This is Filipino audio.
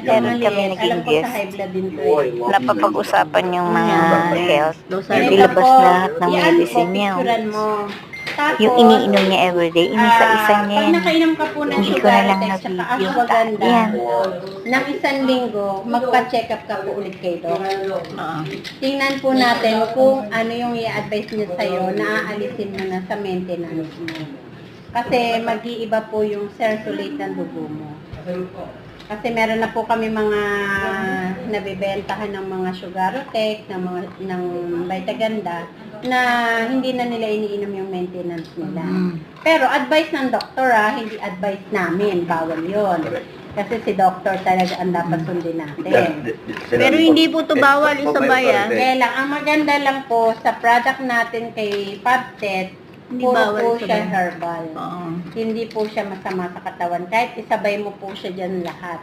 Meron kami maliit. naging Alam ko sa guest. high blood din to eh. Napapag-usapan yung mga health. Ganito Ilabas po, lahat ng i-ano po, medicine niya. picturean mo. Tapos, Yung iniinom niya everyday, inisa-isa niya pag yan. nakainom ka po ng Hindi ko na sugar lang text tsaka na-video. ashwagandha, Yan. ng 1 linggo, magpa-check up ka po ulit kay Doc. Tingnan po natin kung ano yung i-advise niya sa'yo na aalisin mo na sa maintenance mo. Kasi mag-iiba po yung circulate ng dugo mo. Kasi meron na po kami mga nabibentahan ng mga Sugarotech, ng Vitaganda, na hindi na nila iniinom yung maintenance nila. Pero advice ng doktor hindi advice namin, bawal yon. Kasi si doktor talaga ang dapat sundin natin. Pero hindi po ito bawal isabayan. Kaya lang, ang maganda lang po sa product natin kay Pabtet, Hindi puro bawal po isabayan. siya herbal. Hindi po siya masama sa katawan. Kahit isabay mo po siya dyan lahat.